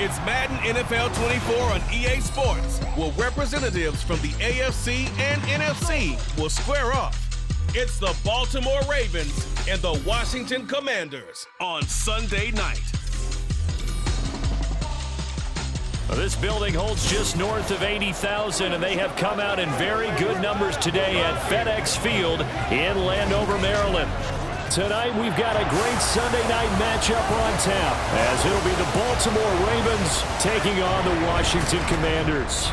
It's Madden NFL 24 on EA Sports, where representatives from the AFC and NFC will square off. It's the Baltimore Ravens and the Washington Commanders on Sunday night. This building holds just north of 80,000, and they have come out in very good numbers today at FedEx Field in Landover, Maryland. Tonight, we've got a great Sunday night matchup on tap, as it'll be the Baltimore Ravens taking on the Washington Commanders.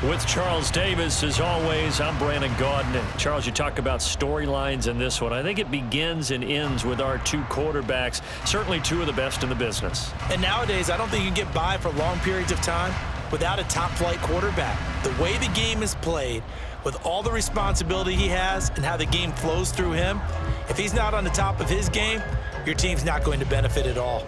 With Charles Davis, as always, I'm Brandon Gaudin. And Charles, you talk about storylines in this one. I think it begins and ends with our two quarterbacks, certainly two of the best in the business. And nowadays, I don't think you can get by for long periods of time without a top-flight quarterback. The way the game is played, with all the responsibility he has and how the game flows through him, if he's not on the top of his game, your team's not going to benefit at all.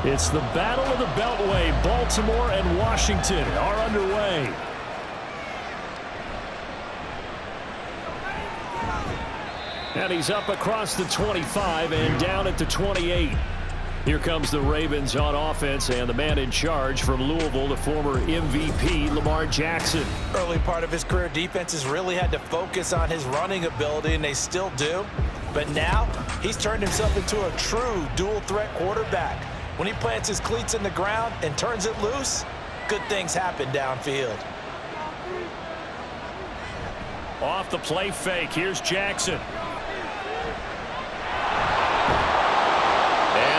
It's the Battle of the Beltway. Baltimore and Washington are underway. And he's up across the 25 and down at the 28. Here comes the Ravens on offense, and the man in charge from Louisville, the former MVP, Lamar Jackson. Early part of his career, defenses really had to focus on his running ability, and they still do. But now, he's turned himself into a true dual-threat quarterback. When he plants his cleats in the ground and turns it loose, good things happen downfield. Off the play fake, here's Jackson. And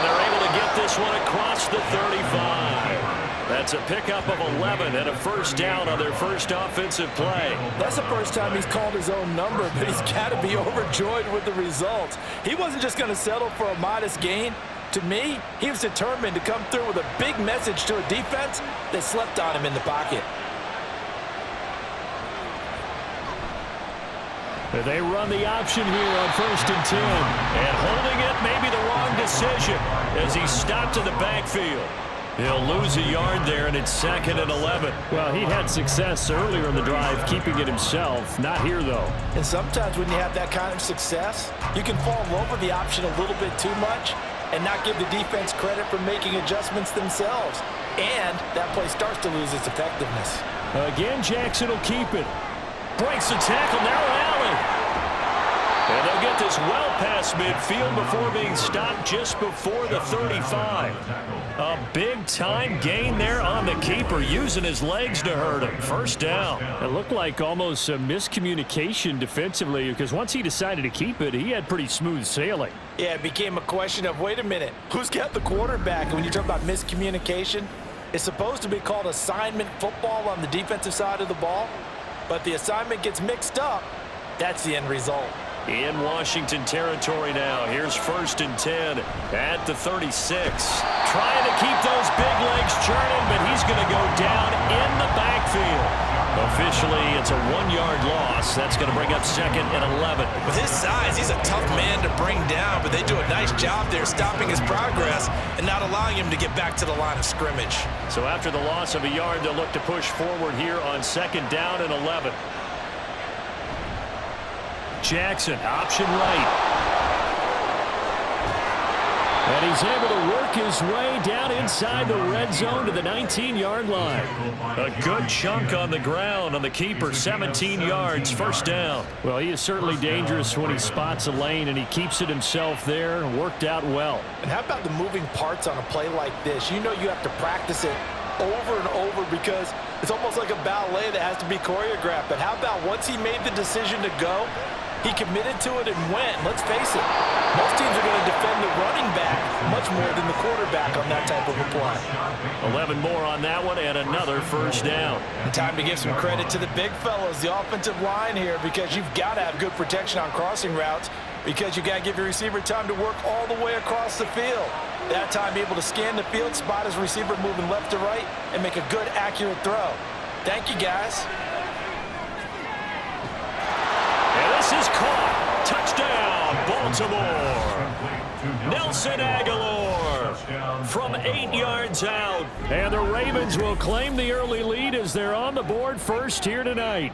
they're able to get this one across the 35. That's a pickup of 11 and a first down on their first offensive play. That's the first time he's called his own number, but he's got to be overjoyed with the results. He wasn't just going to settle for a modest gain. To me, he was determined to come through with a big message to a defense that slept on him in the pocket. They run the option here on 1st and 10. And holding it may be the wrong decision as he stopped in the backfield. He'll lose a yard there, and it's 2nd and 11. Well, he had success earlier in the drive keeping it himself. Not here, though. And sometimes when you have that kind of success, you can fall in love with the option a little bit too much and not give the defense credit for making adjustments themselves. And that play starts to lose its effectiveness. Again, Jackson will keep it. Breaks the tackle, narrow alley. And they'll get this well past midfield before being stopped just before the 35. A big-time gain there on the keeper, using his legs to hurt him. First down. It looked like almost a miscommunication defensively, because once he decided to keep it, he had pretty smooth sailing. Yeah, it became a question of, wait a minute, who's got the quarterback? And when you talk about miscommunication, it's supposed to be called assignment football on the defensive side of the ball, but the assignment gets mixed up. That's the end result. In Washington territory now. Here's 1st and 10 at the 36. Trying to keep those big legs churning, but he's going to go down in the backfield. Officially, it's a 1-yard loss. That's going to bring up 2nd and 11. With his size, he's a tough man to bring down, but they do a nice job there stopping his progress and not allowing him to get back to the line of scrimmage. So after the loss of a yard, they'll look to push forward here on 2nd down and 11. Jackson, option right. And he's able to work his way down inside the red zone to the 19-yard line. A good chunk on the ground on the keeper, 17 yards, first down. Well, he is certainly dangerous when he spots a lane, and he keeps it himself there and worked out well. And how about the moving parts on a play like this? You know you have to practice it over and over because it's almost like a ballet that has to be choreographed. But how about once he made the decision to go, He committed to it and went. Let's face it, most teams are going to defend the running back much more than the quarterback on that type of a play. 11 more on that one and another first down. And time to give some credit to the big fellas, the offensive line here, because you've got to have good protection on crossing routes, because you got to give your receiver time to work all the way across the field. That time, be able to scan the field, spot his receiver moving left to right, and make a good, accurate throw. Thank you, guys. And this is caught. Touchdown, Baltimore. Nelson Aguilar from 8 yards out. And the Ravens will claim the early lead as they're on the board first here tonight.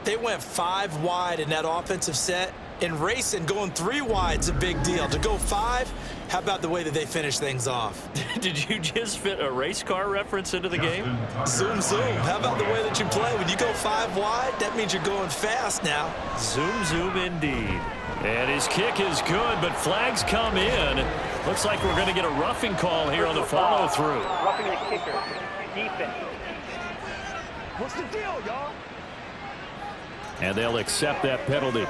They went 5 wide in that offensive set. And racing, going 3 wide is a big deal. To go 5, how about the way that they finish things off? Did you just fit a race car reference into the game? Zoom, zoom. How about the way that you play? When you go 5 wide, that means you're going fast now. Zoom, zoom indeed. And his kick is good, but flags come in. Looks like we're going to get a roughing call here on the follow-through. Roughing the kicker. Defense. What's the deal, y'all? And they'll accept that penalty.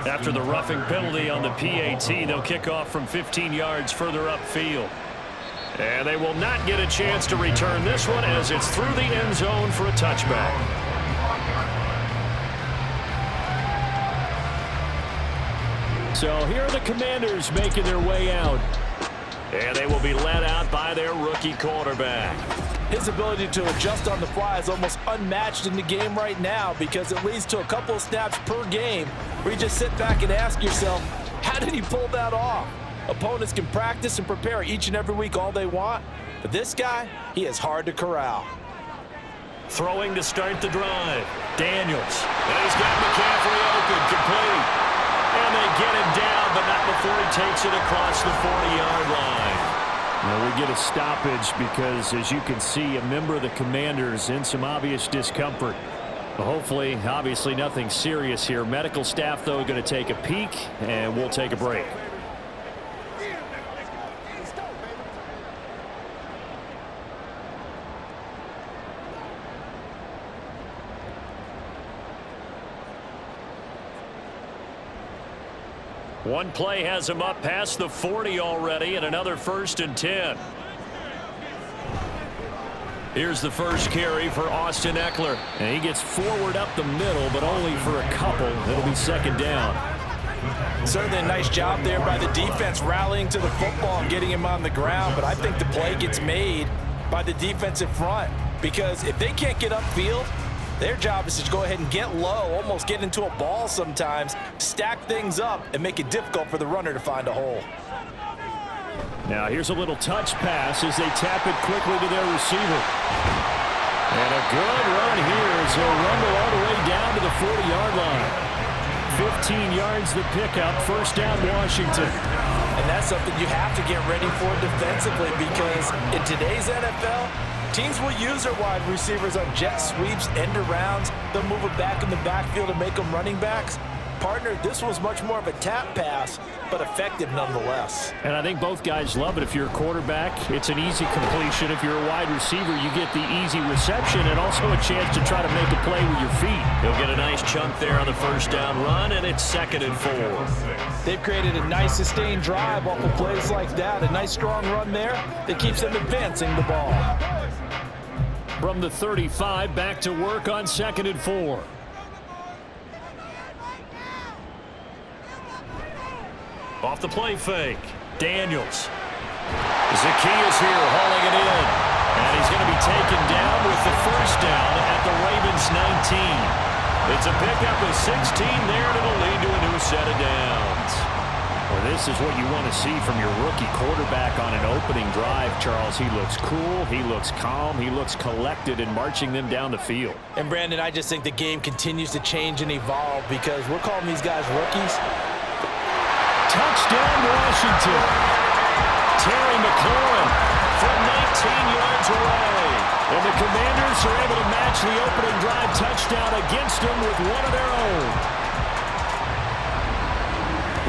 After the roughing penalty on the PAT, they'll kick off from 15 yards further upfield. And they will not get a chance to return this one as it's through the end zone for a touchback. So here are the Commanders making their way out. And they will be led out by their rookie quarterback. His ability to adjust on the fly is almost unmatched in the game right now, because it leads to a couple of snaps per game where you just sit back and ask yourself, how did he pull that off? Opponents can practice and prepare each and every week all they want, but this guy, he is hard to corral. Throwing to start the drive. Daniels. And he's got McCaffrey open, complete. And they get him down, but not before he takes it across the 40-yard line. Well, we get a stoppage because, as you can see, a member of the Commanders in some obvious discomfort. Hopefully, obviously, nothing serious here. Medical staff, though, going to take a peek, and we'll take a break. One play has him up past the 40 already, and another 1st and 10. Here's the first carry for Austin Eckler. And he gets forward up the middle, but only for a couple. It'll be 2nd down. Certainly a nice job there by the defense rallying to the football and getting him on the ground, but I think the play gets made by the defensive front, because if they can't get upfield, their job is to go ahead and get low, almost get into a ball sometimes, stack things up, and make it difficult for the runner to find a hole. Now here's a little touch pass as they tap it quickly to their receiver. And a good run here as they'll rumble all the way down to the 40-yard line. 15 yards the pickup, 1st down Washington. And that's something you have to get ready for defensively, because in today's NFL, teams will use their wide receivers on jet sweeps, end arounds. They'll move it back in the backfield and make them running backs. Partner, this was much more of a tap pass, but effective nonetheless. And I think both guys love it. If you're a quarterback, it's an easy completion. If you're a wide receiver, you get the easy reception and also a chance to try to make a play with your feet. He'll get a nice chunk there on the 1st down run, and it's 2nd and 4. They've created a nice sustained drive off of plays like that. A nice strong run there that keeps them advancing the ball. From the 35, back to work on 2nd and 4. Off the play fake. Daniels. Zacchaeus here hauling it in. And he's going to be taken down with the 1st down at the Ravens 19. It's a pickup of 16 there, and it'll lead to a new set of downs. Well, this is what you want to see from your rookie quarterback on an opening drive, Charles. He looks cool, he looks calm, he looks collected in marching them down the field. And, Brandon, I just think the game continues to change and evolve because we're calling these guys rookies. Touchdown, Washington. Terry McLaurin from 19 yards away. And the Commanders are able to match the opening drive touchdown against them with one of their own.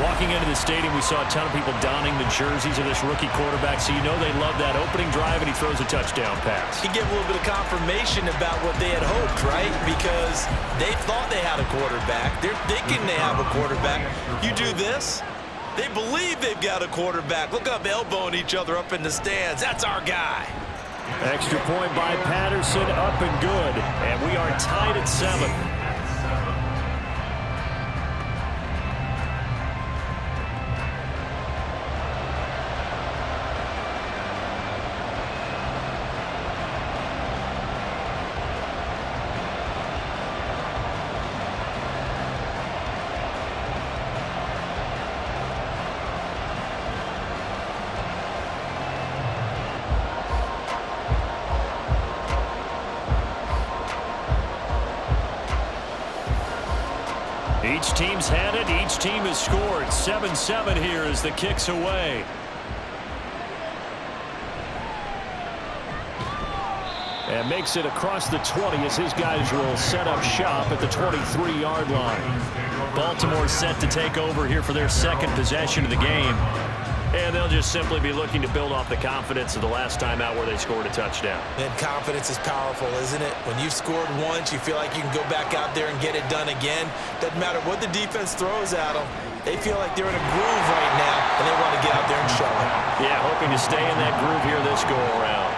Walking into the stadium, we saw a ton of people donning the jerseys of this rookie quarterback, so you know they love that opening drive, and he throws a touchdown pass. He gave a little bit of confirmation about what they had hoped, right? Because they thought they had a quarterback. They're thinking they have a quarterback. You do this, they believe they've got a quarterback. Look up, elbowing each other up in the stands. That's our guy. Extra point by Patterson, up and good. And we are tied at 7. Each team's had it. Each team has scored. 7-7 here as the kick's away. And makes it across the 20 as his guys will set up shop at the 23-yard line. Baltimore set to take over here for their second possession of the game. And they'll just simply be looking to build off the confidence of the last time out where they scored a touchdown. And confidence is powerful, isn't it? When you've scored once, you feel like you can go back out there and get it done again. Doesn't matter what the defense throws at them. They feel like they're in a groove right now, and they want to get out there and show it. Yeah, hoping to stay in that groove here this go-around.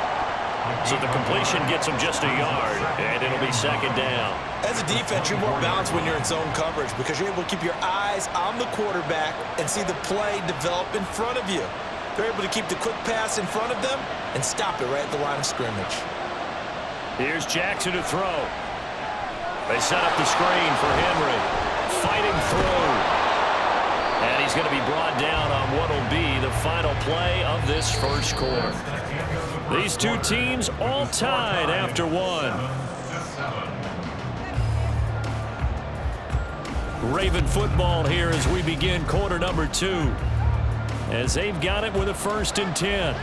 So the completion gets them just a yard, and it'll be second down. As a defense, you're more balanced when you're in zone coverage because you're able to keep your eyes on the quarterback and see the play develop in front of you. They're able to keep the quick pass in front of them and stop it right at the line of scrimmage. Here's Jackson to throw. They set up the screen for Henry. Fighting through. And he's going to be brought down on what will be the final play of this first quarter. These two teams all tied after one. Raven football here as we begin quarter number 2. As they've got it with a 1st and 10.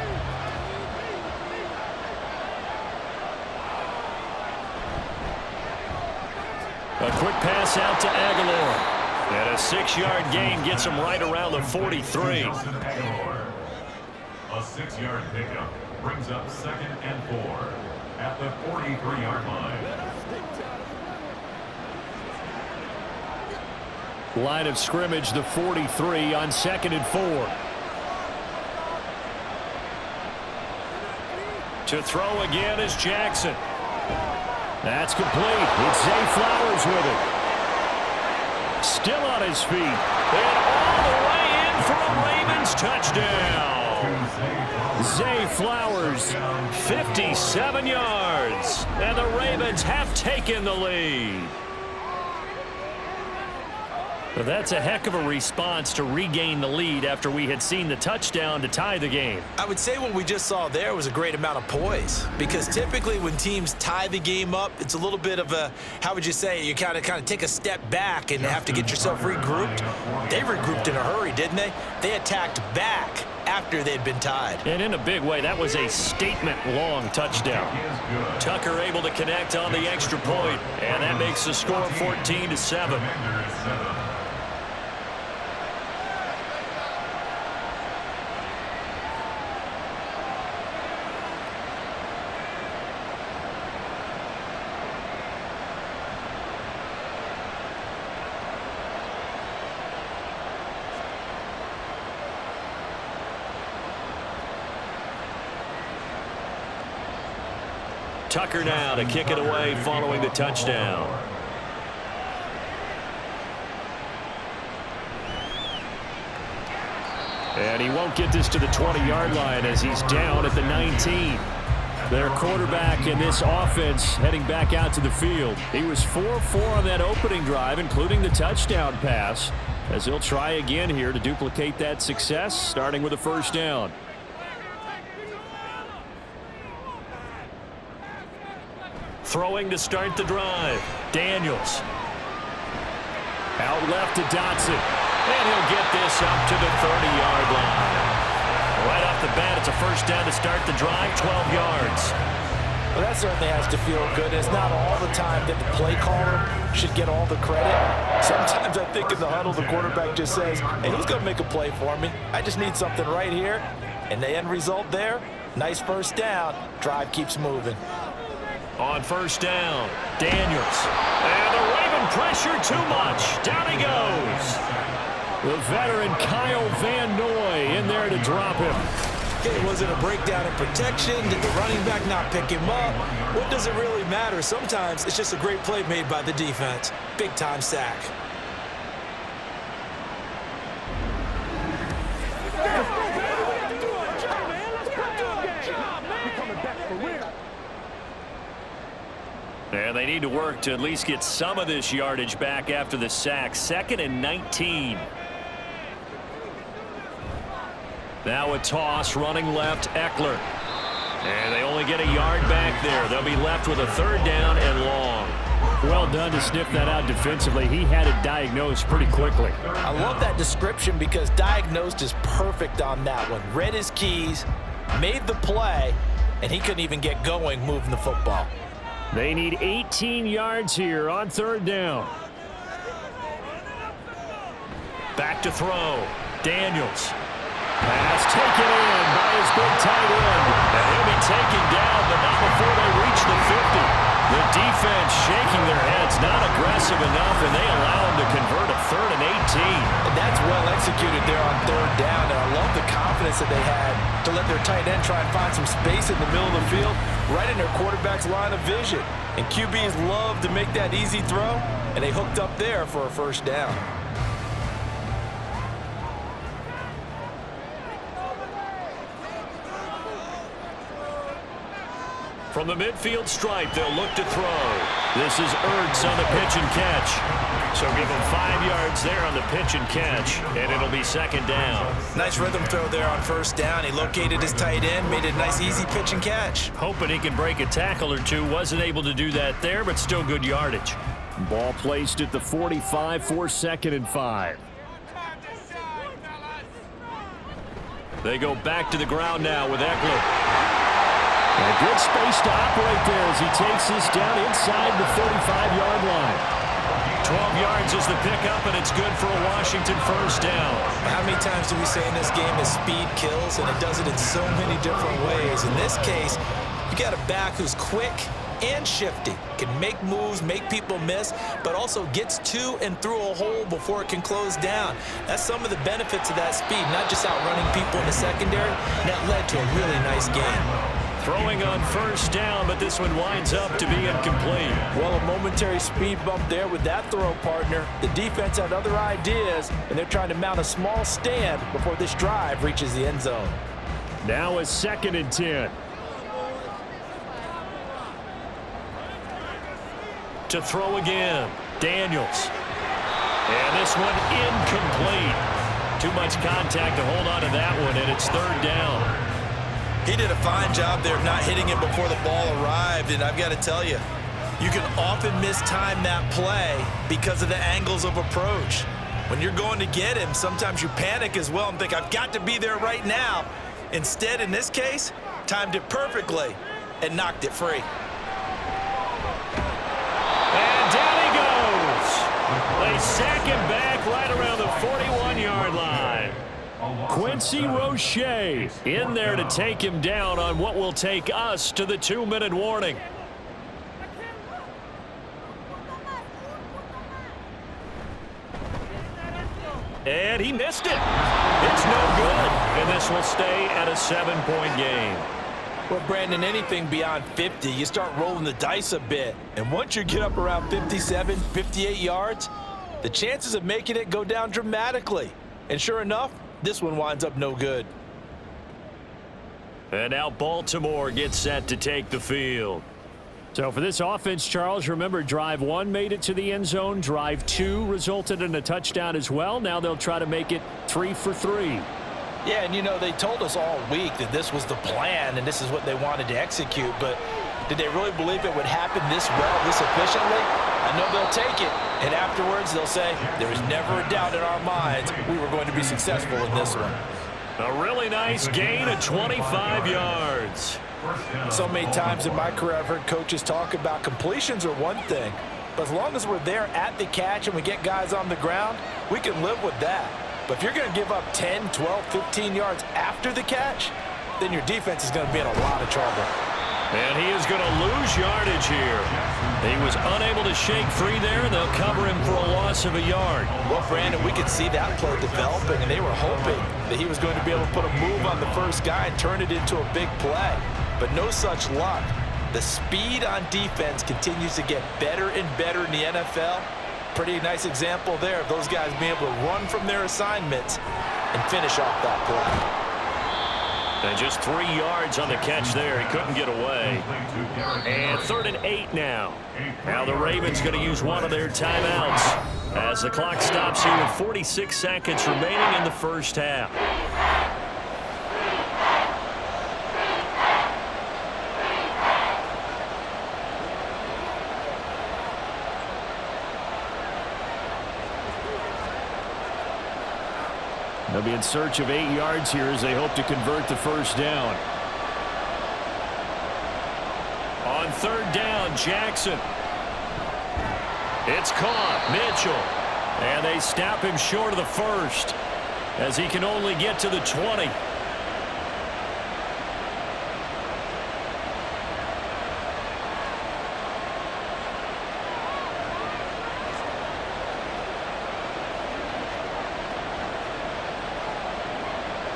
A quick pass out to Aguilar. And a 6-yard gain gets him right around the 43. A 6-yard pickup brings up 2nd and 4 at the 43-yard line. Line of scrimmage, the 43 on 2nd and 4. To throw again is Jackson. That's complete. It's Zay Flowers with it. Still on his feet. And all the way in for a Ravens touchdown. Zay Flowers, 57 yards. And the Ravens have taken the lead. But that's a heck of a response to regain the lead after we had seen the touchdown to tie the game. I would say what we just saw there was a great amount of poise because typically when teams tie the game up, it's a little bit of a, how would you say, you kind of take a step back and have to get yourself regrouped. They regrouped in a hurry, didn't they? They attacked back after they'd been tied. And in a big way, that was a statement-long touchdown. Tucker able to connect on the extra point, and that makes the score 14-7. Tucker now to kick it away following the touchdown. And he won't get this to the 20-yard line as he's down at the 19. Their quarterback in this offense heading back out to the field. He was 4-4 on that opening drive, including the touchdown pass. as he'll try again here to duplicate that success, starting with a first down. Throwing to start the drive. Daniels. Out left to Dotson. And he'll get this up to the 30-yard line. Right off the bat, it's a first down to start the drive, 12 yards. Well, that certainly has to feel good. It's not all the time that the play caller should get all the credit. Sometimes I think in the huddle, the quarterback just says, hey, who's going to make a play for me? I just need something right here. And the end result there, nice first down. Drive keeps moving. On first down, Daniels. And the Raven pressure too much. Down he goes. The veteran Kyle Van Noy in there to drop him. Okay, was it a breakdown in protection? Did the running back not pick him up? What does it really matter? Sometimes it's just a great play made by the defense. Big-time sack. And they need to work to at least get some of this yardage back after the sack. 2nd and 19. Now a toss, running left, Eckler. And they only get a yard back there. They'll be left with a third down and long. Well done to sniff that out defensively. He had it diagnosed pretty quickly. I love that description because diagnosed is perfect on that one. Read his keys, made the play, and he couldn't even get going moving the football. They need 18 yards here on third down. Back to throw. Daniels. Pass taken in by his big tight end. And he'll be taken down, but not before they reach the 50. The defense shaking their heads, not aggressive enough, and they allow him to convert a 3rd and 18. And that's well executed there on third down, and I love the confidence that they had to let their tight end try and find some space in the middle of the field, right in their quarterback's line of vision. And QBs love to make that easy throw, and they hooked up there for a first down. From the midfield stripe, they'll look to throw. This is Ertz on the pitch and catch. So give him 5 yards there on the pitch and catch, and it'll be 2nd down. Nice rhythm throw there on first down. He located his tight end, made it a nice, easy pitch and catch. Hoping he can break a tackle or two. Wasn't able to do that there, but still good yardage. Ball placed at the 45 for 2nd and 5. They go back to the ground now with Eckler. And a good space to operate there as he takes this down inside the 45-yard line. 12 yards is the pickup, and it's good for a Washington first down. How many times do we say in this game that speed kills, and it does it in so many different ways? In this case, you got a back who's quick and shifty, can make moves, make people miss, but also gets to and through a hole before it can close down. That's some of the benefits of that speed, not just outrunning people in the secondary. That led to a really nice game. Throwing on first down, but this one winds up to be incomplete. Well, a momentary speed bump there with that throw, partner. The defense had other ideas, and they're trying to mount a small stand before this drive reaches the end zone. Now a 2nd and 10. To throw again, Daniels. And this one incomplete. Too much contact to hold on to that one, and it's 3rd down. He did a fine job there of not hitting it before the ball arrived, and I've got to tell you, you can often mistime that play because of the angles of approach. When you're going to get him, sometimes you panic as well and think, I've got to be there right now. Instead, in this case, timed it perfectly and knocked it free. And down he goes. They sack him back right around the 41-yard line. Quincy Roche In there to take him down on what will take us to the 2-minute warning. And he missed it. It's no good. And this will stay at a 7-point game. Well, Brandon, anything beyond 50, you start rolling the dice a bit. And once you get up around 57, 58 yards, the chances of making it go down dramatically. And sure enough, this one winds up no good. And now Baltimore gets set to take the field. So for this offense, Charles, remember drive 1 made it to the end zone. Drive 2 resulted in a touchdown as well. Now they'll try to make it 3 for 3. Yeah, and you know, they told us all week that this was the plan and this is what they wanted to execute, but did they really believe it would happen this well, this efficiently? I know they'll take it, and afterwards they'll say, there was never a doubt in our minds we were going to be successful in this one. A really nice gain of 25 yards. So many times in my career I've heard coaches talk about completions are one thing, but as long as we're there at the catch and we get guys on the ground, we can live with that. But if you're going to give up 10, 12, 15 yards after the catch, then your defense is going to be in a lot of trouble. And he is going to lose yardage here. He was unable to shake free there, and they'll cover him for a loss of a yard. Well, Brandon, we could see that play developing, and they were hoping that he was going to be able to put a move on the first guy and turn it into a big play. But no such luck. The speed on defense continues to get better and better in the NFL. Pretty nice example there of those guys being able to run from their assignments and finish off that play. And just 3 yards on the catch there. He couldn't get away. And 3rd and 8 now. Now the Ravens going to use one of their timeouts as the clock stops here with 46 seconds remaining in the first half. They'll be in search of 8 yards here as they hope to convert the first down. On 3rd down, Jackson. It's caught. Mitchell. And they stop him short of the first as he can only get to the 20.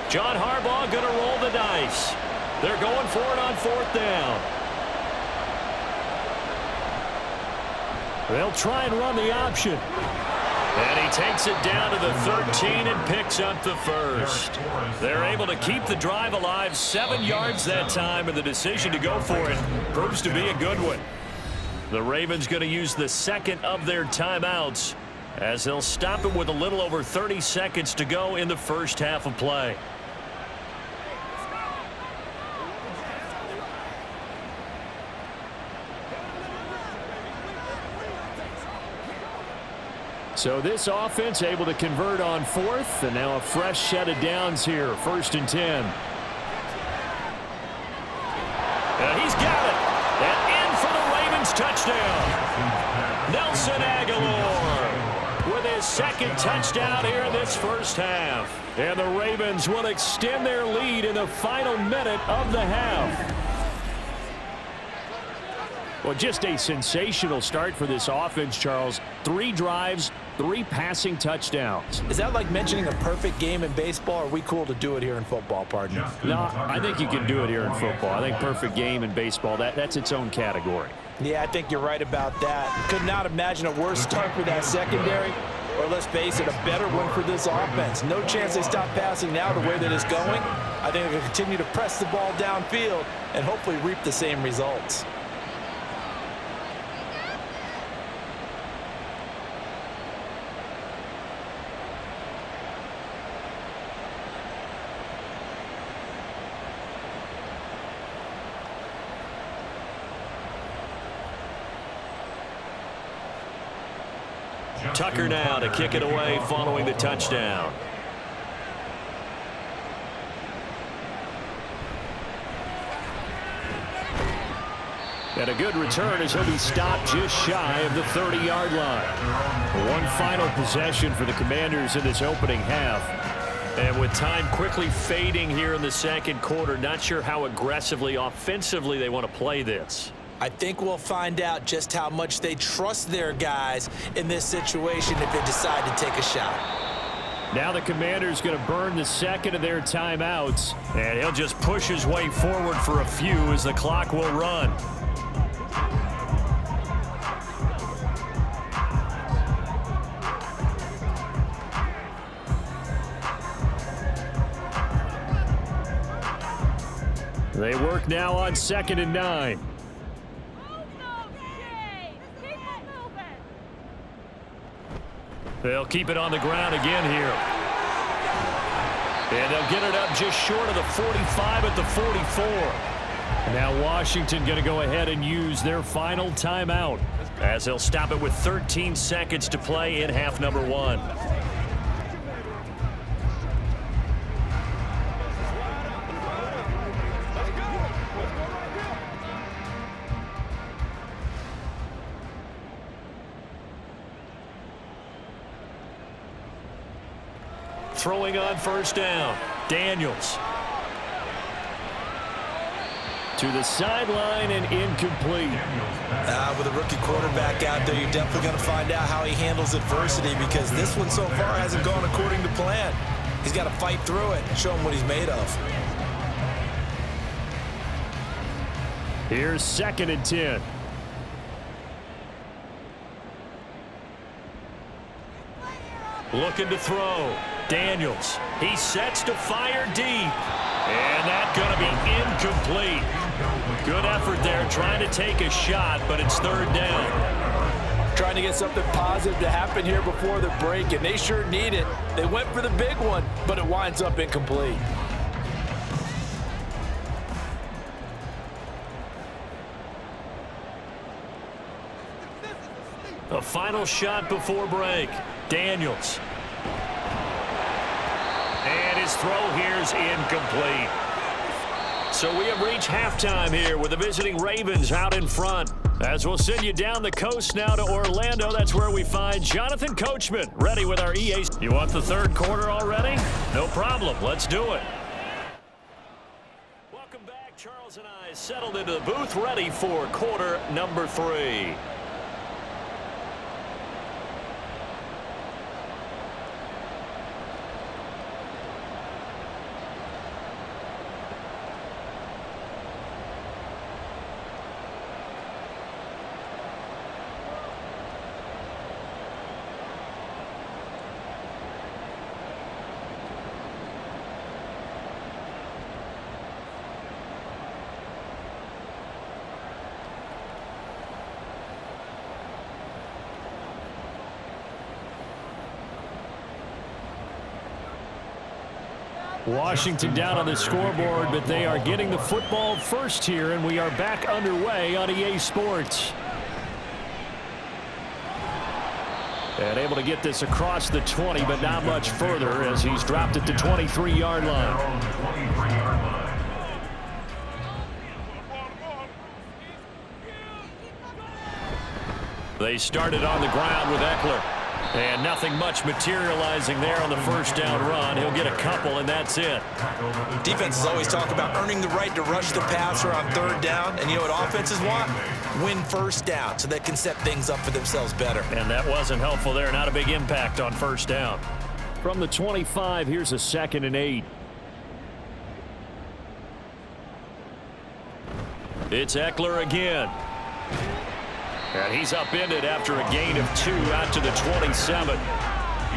John Harbaugh going to roll the dice. They're going for it on 4th down. They'll try and run the option. And he takes it down to the 13 and picks up the first. They're able to keep the drive alive, 7 yards that time, and the decision to go for it proves to be a good one. The Ravens going to use the second of their timeouts as they'll stop it with a little over 30 seconds to go in the first half of play. So this offense able to convert on 4th, and now a fresh set of downs here, 1st and 10. And he's got it. And in for the Ravens touchdown. Nelson Aguilar with his 2nd touchdown here in this first half. And the Ravens will extend their lead in the final minute of the half. Well, just a sensational start for this offense, Charles. 3 drives, 3 passing touchdowns. Is that like mentioning a perfect game in baseball, or are we cool to do it here in football, partner? No, I think you can do it here in football. I think perfect game in baseball, that's its own category. Yeah, I think you're right about that. Could not imagine a worse start for that secondary, or let's face it, a better one for this offense. No chance they stop passing now the way that it's going. I think they'll continue to press the ball downfield and hopefully reap the same results. Tucker now to kick it away following the touchdown. And a good return as he'll be stopped just shy of the 30-yard line. One final possession for the Commanders in this opening half. And with time quickly fading here in the second quarter, not sure how aggressively, offensively they want to play this. I think we'll find out just how much they trust their guys in this situation if they decide to take a shot. Now the Commanders going to burn the second of their timeouts, and he'll just push his way forward for a few as the clock will run. They work now on 2nd and 9. They'll keep it on the ground again here. And they'll get it up just short of the 45 at the 44. Now Washington going to go ahead and use their final timeout as they'll stop it with 13 seconds to play in half number 1. Throwing on first down, Daniels. To the sideline and incomplete. With a rookie quarterback out there, you're definitely going to find out how he handles adversity, because this one so far hasn't gone according to plan. He's got to fight through it and show him what he's made of. Here's 2nd and 10. Looking to throw. Daniels. He sets to fire deep. And that's going to be incomplete. Good effort there trying to take a shot, but it's 3rd down. Trying to get something positive to happen here before the break, and they sure need it. They went for the big one, but it winds up incomplete. A final shot before break. Daniels. And his throw here's incomplete. So we have reached halftime here with the visiting Ravens out in front. As we'll send you down the coast now to Orlando, that's where we find Jonathan Coachman ready with our EA. You want the 3rd quarter already? No problem. Let's do it. Welcome back. Charles and I settled into the booth ready for quarter number 3. Washington down on the scoreboard, but they are getting the football first here, and we are back underway on EA Sports. And able to get this across the 20, but not much further as he's dropped it to 23-yard line. They started on the ground with Eckler. And nothing much materializing there on the first down run. He'll get a couple, and that's it. Defenses always talk about earning the right to rush the passer on 3rd down. And you know what offenses want? Win first down so they can set things up for themselves better. And that wasn't helpful there. Not a big impact on first down. From the 25, here's a 2nd and 8. It's Eckler again. And he's upended after a gain of 2 out to the 27.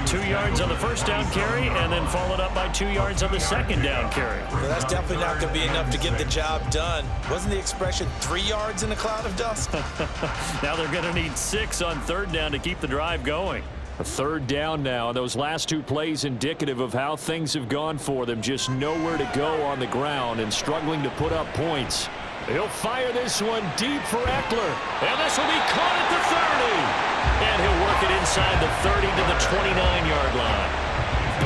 2 yards on the first down carry, and then followed up by 2 yards on the second down carry. Well, that's definitely not going to be enough to get the job done. Wasn't the expression 3 yards in a cloud of dust? Now they're going to need 6 on 3rd down to keep the drive going. A 3rd down now. Those last 2 plays indicative of how things have gone for them. Just nowhere to go on the ground and struggling to put up points. He'll fire this one deep for Eckler. And this will be caught at the 30. And he'll work it inside the 30 to the 29-yard line.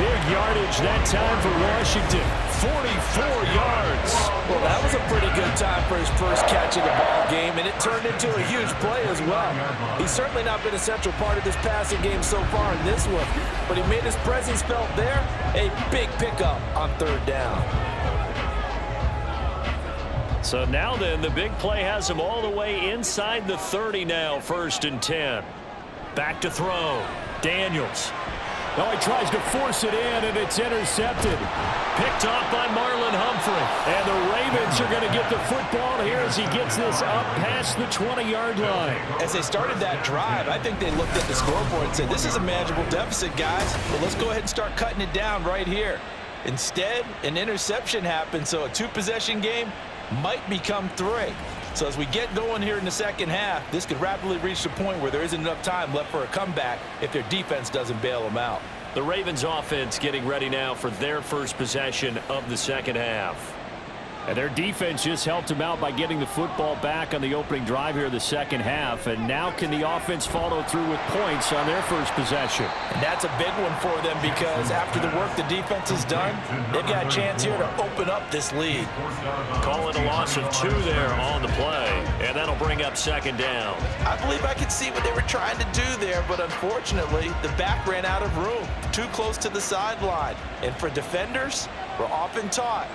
Big yardage that time for Washington. 44 yards. Well, that was a pretty good time for his first catch of the ball game, and it turned into a huge play as well. He's certainly not been a central part of this passing game so far in this one, but he made his presence felt there. A big pickup on 3rd down. So now then, the big play has him all the way inside the 30 now, 1st and 10. Back to throw. Daniels. Oh, he tries to force it in, and it's intercepted. Picked off by Marlon Humphrey. And the Ravens are going to get the football here as he gets this up past the 20-yard line. As they started that drive, I think they looked at the scoreboard and said, this is a manageable deficit, guys, but let's go ahead and start cutting it down right here. Instead, an interception happened, so a 2-possession game might become 3. So as we get going here in the second half, this could rapidly reach the point where there isn't enough time left for a comeback if their defense doesn't bail them out. The Ravens offense getting ready now for their first possession of the second half. And their defense just helped them out by getting the football back on the opening drive here in the second half. And now can the offense follow through with points on their first possession? And that's a big one for them because after the work the defense has done, they've got a chance here to open up this lead. Call it a loss of 2 there on the play. And that'll bring up second down. I believe I could see what they were trying to do there, but unfortunately, the back ran out of room, too close to the sideline. And for defenders, we're often taught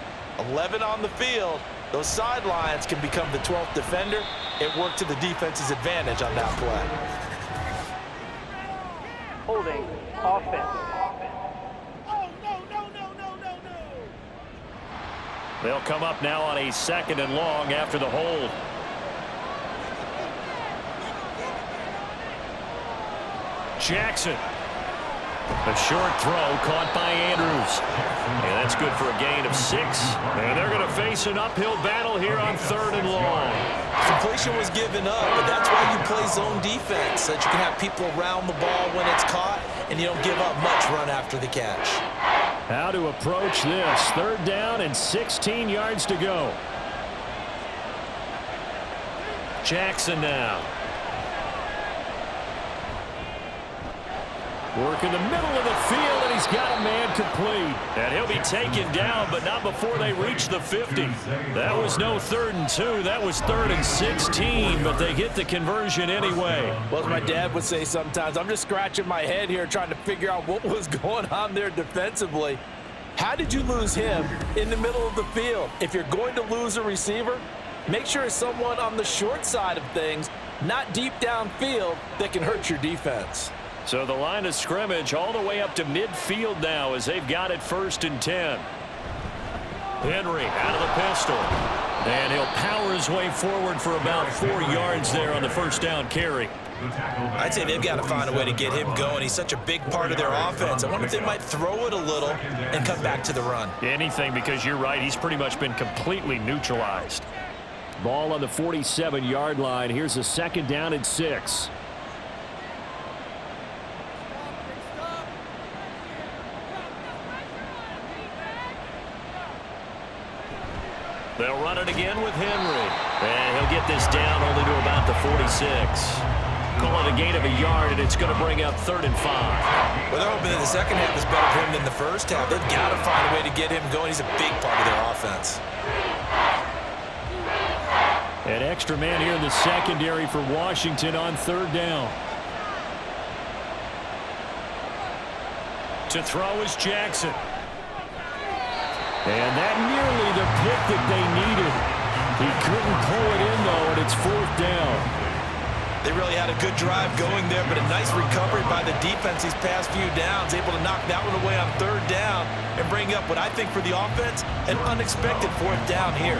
11 on the field, those sidelines can become the 12th defender. It worked to the defense's advantage on that play. Holding offense. They'll come up now on a 2nd and long after the hold. Jackson. A short throw caught by Andrews. And that's good for a gain of 6. And they're going to face an uphill battle here on 3rd and long. Completion was given up, but that's why you play zone defense, so that you can have people around the ball when it's caught, and you don't give up much run after the catch. How to approach this. 3rd down and 16 yards to go. Jackson now. Work in the middle of the field, and he's got a man complete. And he'll be taken down, but not before they reach the 50. That was no 3rd and 2. That was 3rd and 16, but they get the conversion anyway. Well, as my dad would say sometimes, I'm just scratching my head here trying to figure out what was going on there defensively. How did you lose him in the middle of the field? If you're going to lose a receiver, make sure it's someone on the short side of things, not deep downfield, that can hurt your defense. So the line of scrimmage all the way up to midfield now as they've got it 1st and 10. Henry out of the pistol. And he'll power his way forward for about 4 yards there on the 1st down carry. I'd say they've got to find a way to get him going. He's such a big part of their offense. I wonder if they might throw it a little and come back to the run. Anything, because you're right. He's pretty much been completely neutralized. Ball on the 47-yard line. Here's a 2nd down and 6. They'll run it again with Henry. And he'll get this down only to about the 46. Call it a gain of a yard, and it's going to bring up 3rd and 5. Well, they're hoping that the second half is better for him than the first half. They've got to find a way to get him going. He's a big part of their offense. An extra man here in the secondary for Washington on 3rd down. To throw is Jackson. And that nearly the pick that they needed. He couldn't pull it in, though, and it's 4th down. They really had a good drive going there, but a nice recovery by the defense these past few downs, able to knock that one away on 3rd down and bring up what I think for the offense, an unexpected 4th down here.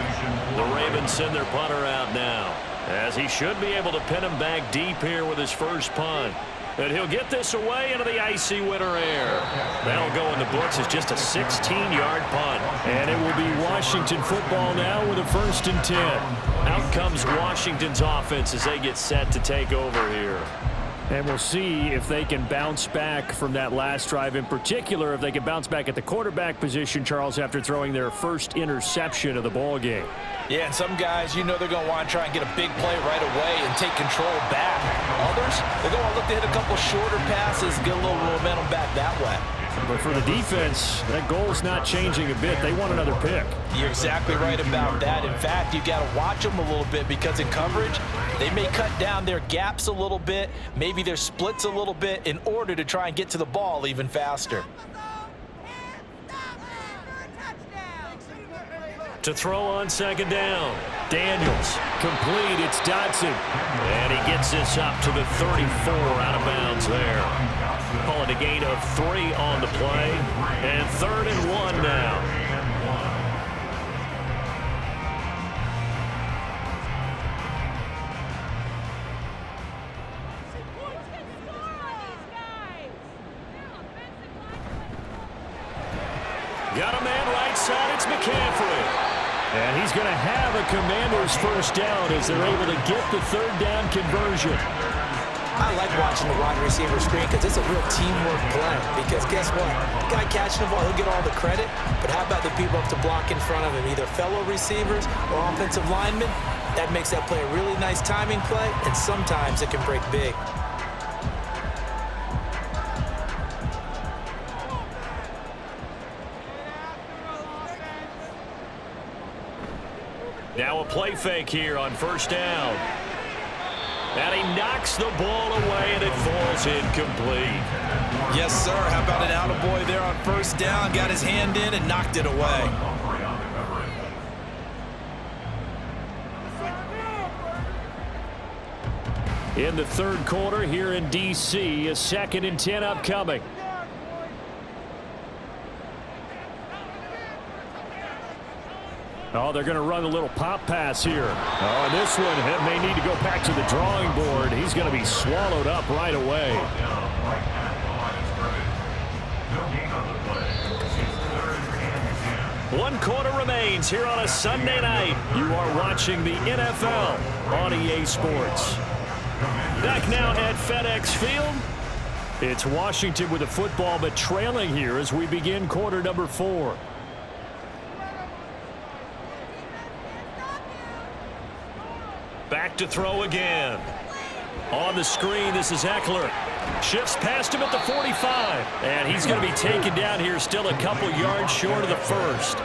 The Ravens send their punter out now, as he should be able to pin him back deep here with his first punt. And he'll get this away into the icy winter air. That'll go in the books as just a 16-yard punt. And it will be Washington football now with a 1st and 10. Out comes Washington's offense as they get set to take over here. And we'll see if they can bounce back from that last drive, in particular if they can bounce back at the quarterback position, Charles, after throwing their first interception of the ball game. Yeah, and some guys, you know they're going to want to try and get a big play right away and take control back. Others, they're going to look to hit a couple shorter passes, get a little momentum back that way. But for the defense, that goal's not changing a bit. They want another pick. You're exactly right about that. In fact, you've got to watch them a little bit because in coverage, they may cut down their gaps a little bit, maybe their splits a little bit in order to try and get to the ball even faster. To throw on 2nd down, Daniels. Complete, it's Dotson. And he gets this up to the 34 out of bounds there. Call it a gain of 3 on the play. And 3rd and 1 now. Got a man right side, it's McCaffrey. And he's going to have a Commanders first down as they're able to get the third down conversion. I like watching the wide receiver screen because it's a real teamwork play. Because guess what? The guy catching the ball, he'll get all the credit. But how about the people up to block in front of him, either fellow receivers or offensive linemen? That makes that play a really nice timing play, and sometimes it can break big. Now a play fake here on first down. And he knocks the ball away, and it falls incomplete. Yes, sir. How about an attaboy there on first down? Got his hand in and knocked it away. In the third quarter here in D.C., a 2nd and 10 upcoming. Oh, they're going to run a little pop pass here. Oh, and this one may need to go back to the drawing board. He's going to be swallowed up right away. One quarter remains here on a Sunday night. You are watching the NFL on EA Sports. Back now at FedEx Field. It's Washington with the football, but trailing here as we begin quarter number 4. Back to throw again. On the screen, this is Eckler. Shifts past him at the 45. And he's going to be taken down here, still a couple yards short of the first.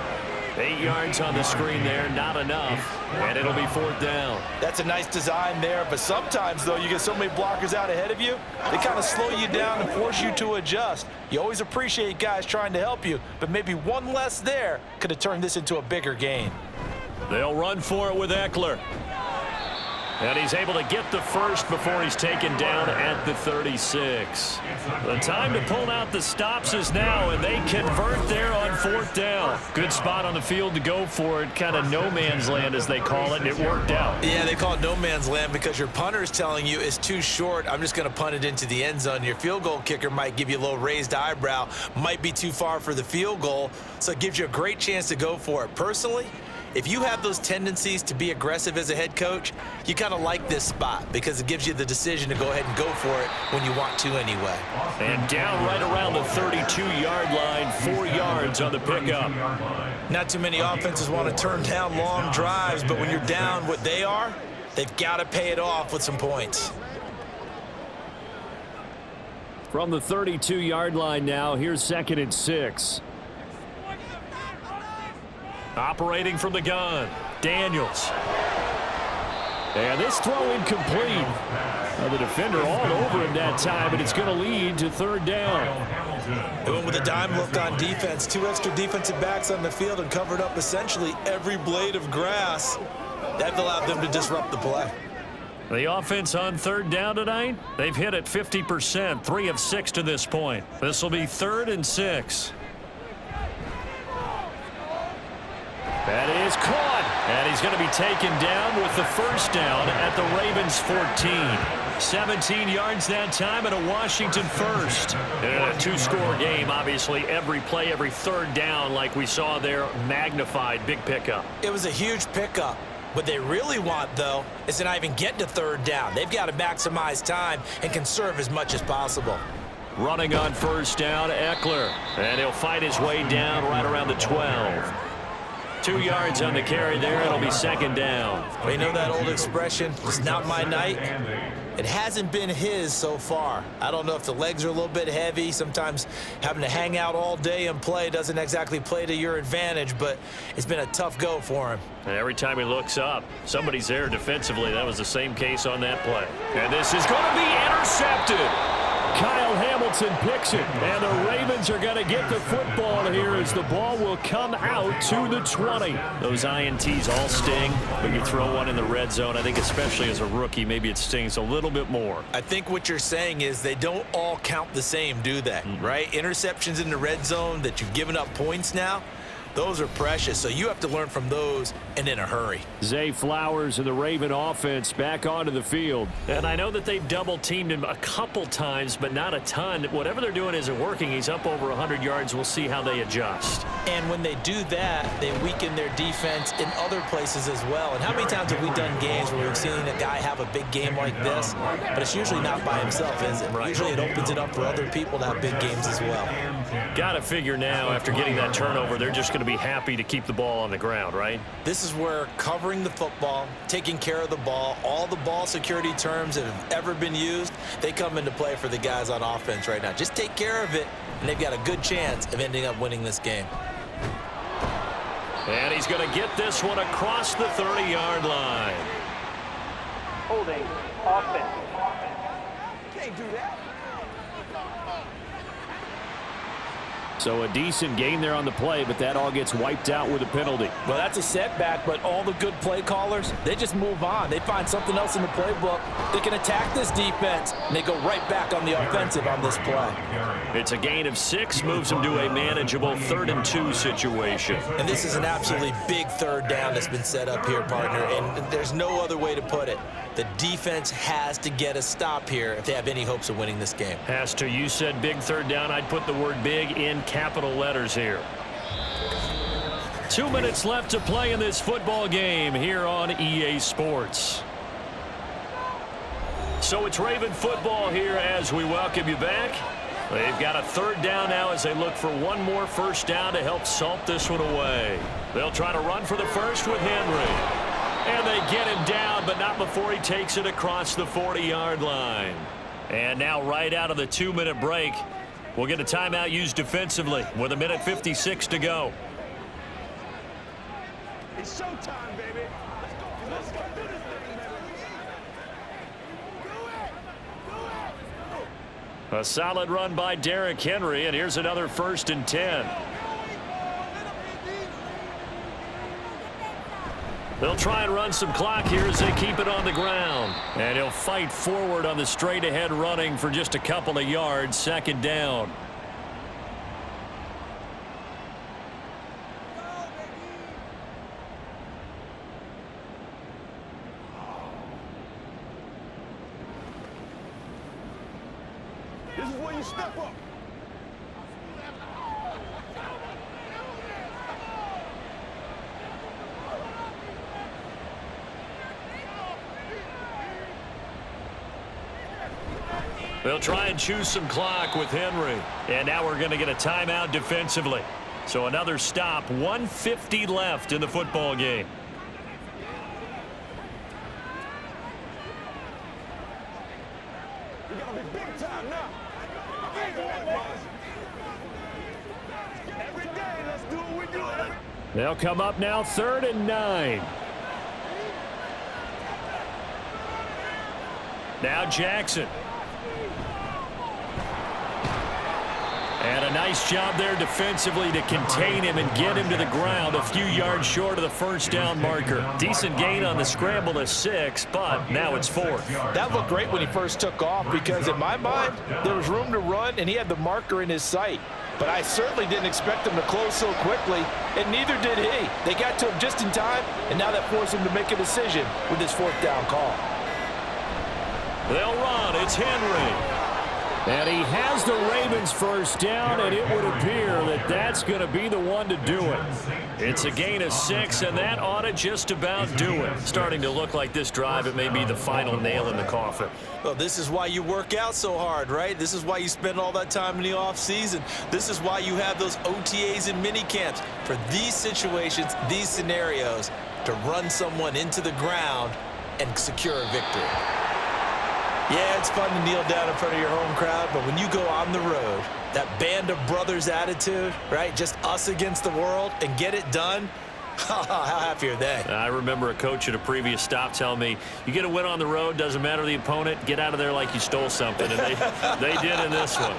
8 yards on the screen there, not enough. And it'll be 4th down. That's a nice design there, but sometimes, though, you get so many blockers out ahead of you, they kind of slow you down and force you to adjust. You always appreciate guys trying to help you, but maybe one less there could have turned this into a bigger gain. They'll run for it with Eckler. And he's able to get the first before he's taken down at the 36. The time to pull out the stops is now, and they convert there on 4th down. Good spot on the field to go for it, kind of no man's land as they call it, and it worked out. Yeah, they call it no man's land because your punter is telling you it's too short. I'm just going to punt it into the end zone. Your field goal kicker might give you a little raised eyebrow, might be too far for the field goal, so it gives you a great chance to go for it. Personally, if you have those tendencies to be aggressive as a head coach, you kind of like this spot because it gives you the decision to go ahead and go for it when you want to anyway. And down right around the 32-yard line, 4 yards on the pickup. Not too many offenses want to turn down long drives, but when you're down what they are, they've got to pay it off with some points. From the 32-yard line now, here's 2nd and 6. Operating from the gun, Daniels. And this throw incomplete. The defender all over him that time, but it's going to lead to 3rd down. They went with a dime look on defense. 2 extra defensive backs on the field and covered up essentially every blade of grass. That allowed them to disrupt the play. The offense on 3rd down tonight, they've hit it 50%, 3 of 6 to this point. This will be 3rd and 6. That is caught. And he's going to be taken down with the first down at the Ravens 14. 17 yards that time and a Washington first. And in a 2-score game, obviously every play, every 3rd down like we saw there, magnified, big pickup. It was a huge pickup. What they really want, though, is to not even get to 3rd down. They've got to maximize time and conserve as much as possible. Running on first down, Eckler. And he'll fight his way down right around the 12. 2 yards on the carry there. It'll be 2nd down. Well, you know that old expression, it's not my night. It hasn't been his so far. I don't know if the legs are a little bit heavy. Sometimes having to hang out all day and play doesn't exactly play to your advantage, but it's been a tough go for him. And every time he looks up, somebody's there defensively. That was the same case on that play. And this is going to be intercepted. Kyle Hamilton picks it, and the Ravens are going to get the football here as the ball will come out to the 20. Those INTs all sting, but you throw one in the red zone, I think especially as a rookie, maybe it stings a little bit more. I think what you're saying is they don't all count the same, do they? Right? Interceptions in the red zone that you've given up points now, Those are precious, so you have to learn from those and in a hurry. Zay Flowers and the Raven offense back onto the field. And I know that they've double-teamed him a couple times, but not a ton. Whatever they're doing isn't working. He's up over 100 yards. We'll see how they adjust. And when they do that, they weaken their defense in other places as well. And how many times have we done games where we've seen a guy have a big game like this, but it's usually not by himself, is it? Right. Usually it opens it up for other people to have big games as well. Got to figure now, after getting that turnover, they're just going to be happy to keep the ball on the ground, right? This is where covering the football, taking care of the ball, all the ball security terms that have ever been used, they come into play for the guys on offense right now. Just take care of it, and they've got a good chance of ending up winning this game. And he's going to get this one across the 30-yard line. Holding offense. Can't do that. So a decent gain there on the play, but that all gets wiped out with a penalty. Well, that's a setback, but all the good play callers, they just move on. They find something else in the playbook. They can attack this defense, and they go right back on the offensive on this play. It's a gain of 6, moves them to a manageable 3rd and 2 situation. And this is an absolutely big third down that's been set up here, partner, and there's no other way to put it. The defense has to get a stop here if they have any hopes of winning this game. Has to. You said big third down. I'd put the word big in capital letters here. 2 minutes left to play in this football game here on EA Sports. So it's Raven football here as we welcome you back. They've got a third down now as they look for one more first down to help salt this one away. They'll try to run for the first with Henry. And they get him down, but not before he takes it across the 40-yard line. And now right out of the 2-minute break, we'll get a timeout used defensively with 1:56 to go. It's showtime, baby. Let's go do this thing, baby. A solid run by Derrick Henry, and here's another 1st and 10. They'll try and run some clock here as they keep it on the ground. And he'll fight forward on the straight-ahead running for just a couple of yards. 2nd down. This is where you step up. They'll try and choose some clock with Henry. And now we're going to get a timeout defensively. So another stop. 1:50 left in the football game. We gotta be big time now. Every day, let's do what we do. They'll come up now 3rd and 9. Now Jackson. And a nice job there defensively to contain him and get him to the ground a few yards short of the first down marker. Decent gain on the scramble to 6, but now it's 4th. That looked great when he first took off because in my mind, there was room to run and he had the marker in his sight. But I certainly didn't expect him to close so quickly, and neither did he. They got to him just in time, and now that forced him to make a decision with his 4th down call. They'll run. It's Henry. And he has the Ravens first down, and it would appear that that's going to be the one to do it. It's a gain of 6, and that ought to just about do it. Starting to look like this drive, it may be the final nail in the coffin. Well, this is why you work out so hard, right? This is why you spend all that time in the offseason. This is why you have those OTAs and mini camps for these situations, these scenarios, to run someone into the ground and secure a victory. Yeah, it's fun to kneel down in front of your home crowd, but when you go on the road, that band of brothers attitude, right? Just us against the world and get it done. How happy are they? I remember a coach at a previous stop telling me, you get a win on the road, doesn't matter the opponent, get out of there like you stole something. And they did in this one.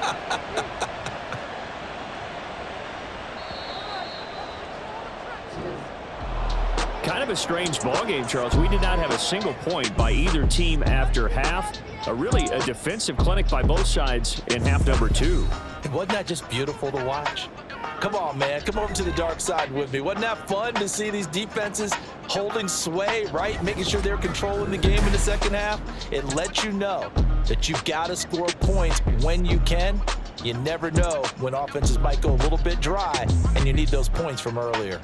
Kind of a strange ballgame, Charles. We did not have a single point by either team after half. Really a defensive clinic by both sides in half number 2. Wasn't that just beautiful to watch? Come on, man. Come over to the dark side with me. Wasn't that fun to see these defenses holding sway, right? Making sure they're controlling the game in the second half. It lets you know that you've got to score points when you can. You never know when offenses might go a little bit dry, and you need those points from earlier.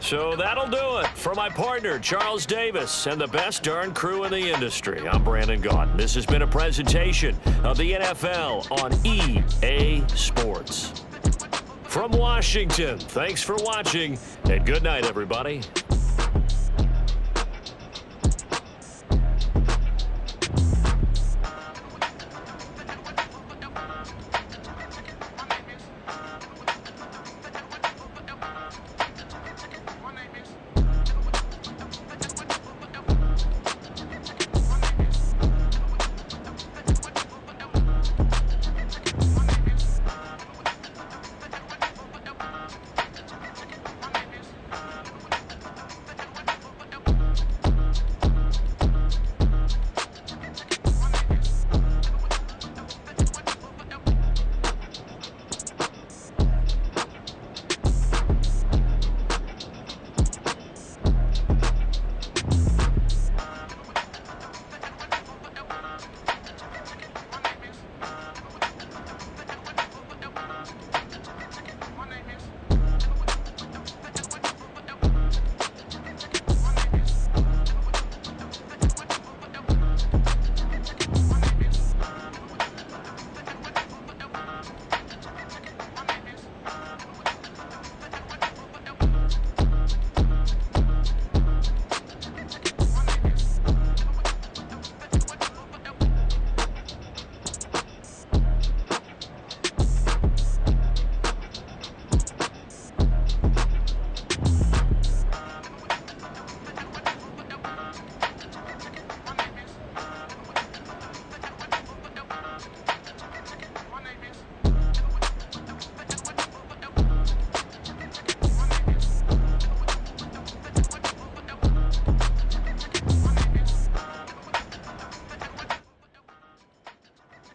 So that'll do it. For my partner, Charles Davis, and the best darn crew in the industry, I'm Brandon Gaudin. This has been a presentation of the NFL on EA Sports. From Washington, thanks for watching, and good night, everybody.